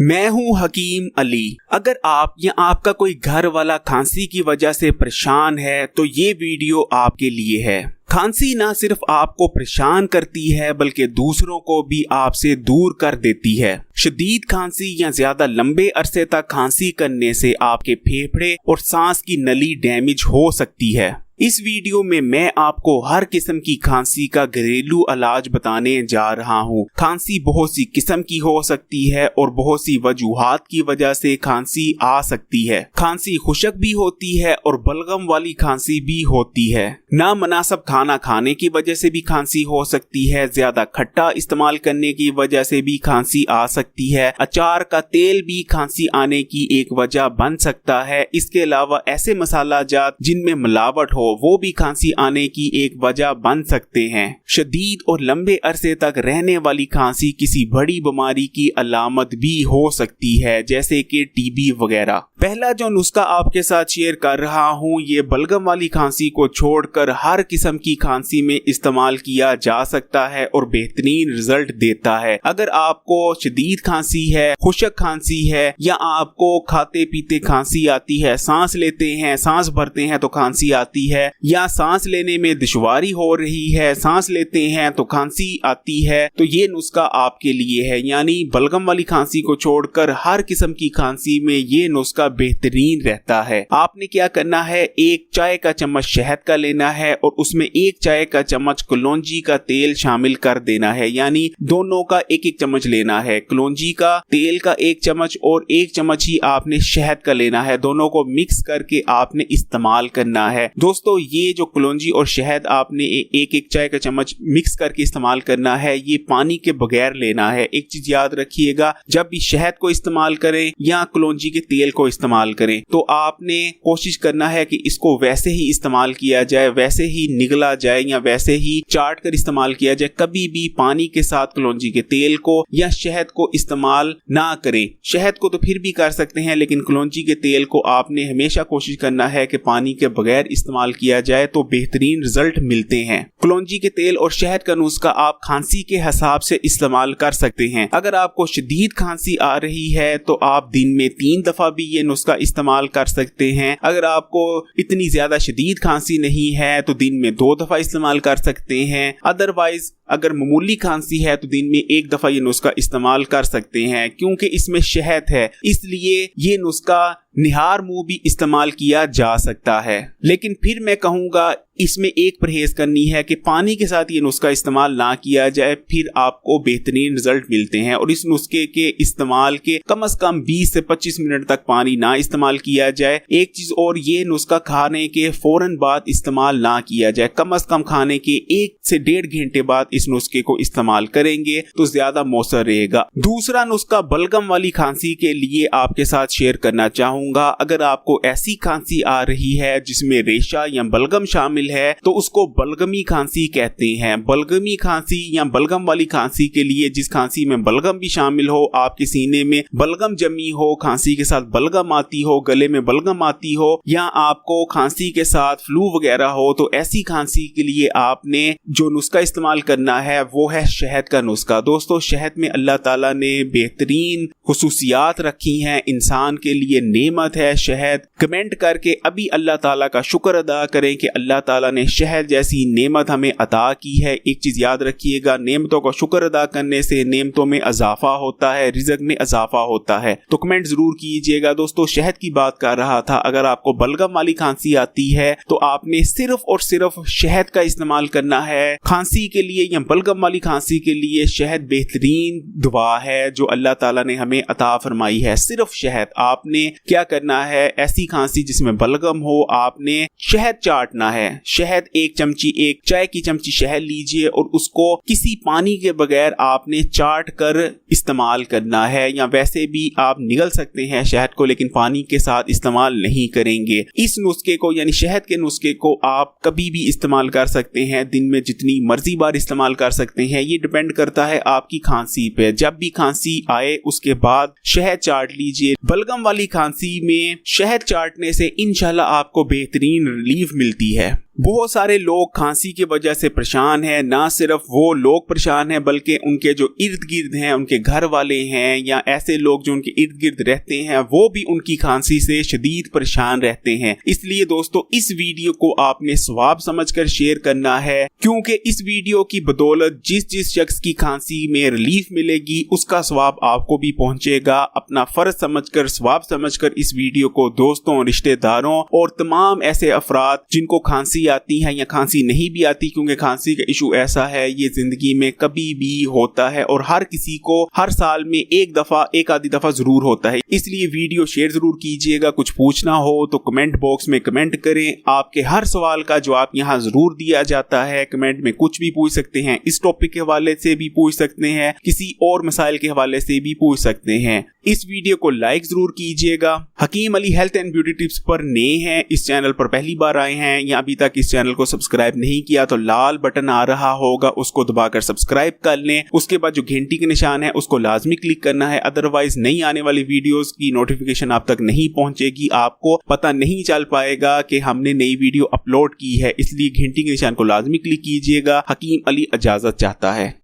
मैं हूं हकीम अली। अगर आप या आपका कोई घर वाला खांसी की वजह से परेशान है तो ये वीडियो आपके लिए है। खांसी ना सिर्फ आपको परेशान करती है बल्कि दूसरों को भी आपसे दूर कर देती है। शदीद खांसी या ज्यादा लंबे अरसे तक खांसी करने से आपके फेफड़े और सांस की नली डैमेज हो सकती है। इस वीडियो में मैं आपको हर किस्म की खांसी का घरेलू इलाज बताने जा रहा हूँ। खांसी बहुत सी किस्म की हो सकती है और बहुत सी वजूहात की वजह से खांसी आ सकती है। खांसी खुशक भी होती है और बलगम वाली खांसी भी होती है। नामुनासिब खाना खाने की वजह से भी खांसी हो सकती है। ज्यादा खट्टा इस्तेमाल करने की वजह से भी खांसी आ सकती है। अचार का तेल भी खांसी आने की एक वजह बन सकता है। इसके अलावा ऐसे मसाला जात जिनमें मिलावट हो वो भी खांसी आने की एक वजह बन सकते हैं। शदीद और लंबे अरसे तक रहने वाली खांसी किसी बड़ी बीमारी की अलामत भी हो सकती है, जैसे कि टीबी वगैरह। पहला जो नुस्खा आपके साथ शेयर कर रहा हूँ ये बलगम वाली खांसी को छोड़कर हर किस्म की खांसी में इस्तेमाल किया जा सकता है और बेहतरीन रिजल्ट देता है। अगर आपको शदीद खांसी है, खुशक खांसी है या आपको खाते पीते खांसी आती है, सांस लेते हैं सांस भरते हैं तो खांसी आती है, या सांस लेने में दुश्वारी हो रही है, सांस लेते हैं तो खांसी आती है, तो ये नुस्खा आपके लिए है। यानी बलगम वाली खांसी को छोड़कर हर किस्म की खांसी में ये नुस्खा बेहतरीन रहता है। आपने क्या करना है, एक चाय का चम्मच शहद का लेना है और उसमें एक चाय का चम्मच कलौंजी का तेल शामिल कर देना है। यानी दोनों का एक एक चम्मच लेना है। कलौंजी का तेल का एक चम्मच और एक चम्मच ही आपने शहद का लेना है। दोनों को मिक्स करके आपने इस्तेमाल करना है। दोस्तों ये जो कलौंजी और शहद आपने एक एक चाय का चम्मच मिक्स करके इस्तेमाल करना है, ये पानी के बगैर लेना है। एक चीज याद रखिएगा, जब भी शहद को इस्तेमाल करें या कलौंजी के तेल को इस्तेमाल करें तो आपने कोशिश करना है कि इसको वैसे ही इस्तेमाल किया जाए, वैसे ही निगला जाए या वैसे ही चाट कर इस्तेमाल किया जाए। कभी भी पानी के साथ कलौंजी के तेल को या शहद को इस्तेमाल ना करें। शहद को तो फिर भी कर सकते हैं लेकिन कलौंजी के तेल को आपने हमेशा कोशिश करना है कि पानी के बगैर इस्तेमाल किया जाए तो बेहतरीन रिजल्ट मिलते हैं। कलौंजी के तेल और शहद का नुस्खा आप खांसी के हिसाब से इस्तेमाल कर सकते हैं। अगर आपको शदीद खांसी आ रही है तो आप दिन में 3 दफा भी ये नुस्खा इस्तेमाल कर सकते हैं। अगर आपको इतनी ज्यादा शदीद खांसी नहीं है तो दिन में 2 दफा इस्तेमाल कर सकते हैं। अदरवाइज अगर मामूली खांसी है तो दिन में 1 दफा ये नुस्खा इस्तेमाल कर सकते हैं। क्योंकि इसमें शहद है इसलिए ये नुस्खा निहार मुंह भी इस्तेमाल किया जा सकता है। लेकिन फिर मैं कहूँगा इसमें एक परहेज करनी है कि पानी के साथ ये नुस्खा इस्तेमाल ना किया जाए, फिर आपको बेहतरीन रिजल्ट मिलते हैं। और इस नुस्खे के इस्तेमाल के कम से कम 20 से 25 मिनट तक पानी ना इस्तेमाल किया जाए। एक चीज और, ये नुस्खा खाने के फौरन बाद इस्तेमाल ना किया जाए। कम से कम खाने के 1 से 1.5 घंटे बाद इस नुस्खे को इस्तेमाल करेंगे तो ज्यादा मौसर रहेगा। दूसरा नुस्खा बलगम वाली खांसी के लिए आपके साथ शेयर करना चाहूंगा। अगर आपको ऐसी खांसी आ रही है जिसमें रेशा या बलगम शामिल है तो उसको बलगमी खांसी कहते हैं। बलगमी खांसी या बलगम वाली खांसी के लिए जिस खांसी में बलगम भी शामिल हो, आपके सीने में बलगम जमी हो, खांसी के साथ बलगम आती हो, गले में बलगम आती हो या आपको खांसी के साथ फ्लू वगैरह हो, तो ऐसी खांसी के लिए आपने जो नुस्खा इस्तेमाल करना है वो है शहद का नुस्खा। दोस्तों शहद में अल्लाह ताला ने बेहतरीन खुसूसियात रखी हैं, इंसान के लिए नेमत है शहद। कमेंट करके अभी अल्लाह ताला का शुक्र अदा करें कि अल्लाह ताला ने शहद जैसी नेमत हमें अता की है। एक चीज याद रखिएगा, नेमतों का शुक्र अदा करने से नेमतों में इजाफा होता है, रिज़्क में इजाफा होता है। तो कमेंट जरूर कीजिएगा। दोस्तों शहद की बात कर रहा था। अगर आपको बलगम वाली खांसी आती है तो आपने सिर्फ और सिर्फ शहद का इस्तेमाल करना है। खांसी के लिए या बलगम वाली खांसी के लिए शहद बेहतरीन दुआ है जो अल्लाह ताला ने हमें अता फरमाई है। सिर्फ शहद। आपने क्या करना है, ऐसी खांसी जिसमें बलगम हो आपने शहद चाटना है। शहद 1 चमची, 1 चाय की चमची शहद लीजिए और उसको किसी पानी के बगैर आपने चाट कर इस्तेमाल करना है। या वैसे भी आप निगल सकते हैं शहद को लेकिन पानी के साथ इस्तेमाल नहीं करेंगे। इस नुस्खे को यानी शहद के नुस्खे को आप कभी भी इस्तेमाल कर सकते हैं, दिन में जितनी मर्जी बार इस्तेमाल कर सकते हैं। ये डिपेंड करता है आपकी खांसी पे। जब भी खांसी आए उसके बाद शहद चाट लीजिए। बलगम वाली खांसी में शहद चाटने से इंशाल्लाह आपको बेहतरीन रिलीफ मिलती है। बहुत सारे लोग खांसी की वजह से परेशान हैं। ना सिर्फ वो लोग परेशान हैं बल्कि उनके जो इर्द गिर्द हैं, उनके घर वाले हैं या ऐसे लोग जो उनके इर्द गिर्द रहते हैं, वो भी उनकी खांसी से शदीद परेशान रहते हैं। इसलिए दोस्तों इस वीडियो को आपने सवाब समझकर शेयर करना है, क्योंकि इस वीडियो की बदौलत जिस शख्स की खांसी में रिलीफ मिलेगी उसका सवाब आपको भी पहुंचेगा। अपना फर्ज समझकर, सवाब समझकर इस वीडियो को दोस्तों, रिश्तेदारों और तमाम ऐसे अफराद जिनको खांसी आती है या खांसी नहीं भी आती, क्योंकि खांसी का इशू ऐसा है ये जिंदगी में कभी भी होता है और हर किसी को हर साल में एक आधी दफा जरूर होता है। इसलिए वीडियो शेयर जरूर कीजिएगा। कुछ पूछना हो तो कमेंट बॉक्स में कमेंट करें। आपके हर सवाल का जवाब यहाँ जरूर दिया जाता है। कमेंट में कुछ भी पूछ सकते हैं, इस टॉपिक के हवाले से भी पूछ सकते हैं, किसी और मसाइल के हवाले से भी पूछ सकते हैं। इस वीडियो को लाइक जरूर कीजिएगा। Hakim Ali health and beauty tips पर नए हैं, इस चैनल पर पहली बार आए हैं या अभी तक इस चैनल को सब्सक्राइब नहीं किया तो लाल बटन आ रहा होगा, उसको दबाकर सब्सक्राइब कर लें। उसके बाद जो घंटी का निशान है उसको लाजमी क्लिक करना है, अदरवाइज नई आने वाली वीडियोस की नोटिफिकेशन आप तक नहीं पहुंचेगी, आपको पता नहीं चल पाएगा कि हमने नई वीडियो अपलोड की है। इसलिए घंटी के निशान को लाजमी क्लिक कीजिएगा। हकीम अली इजाजत चाहता है।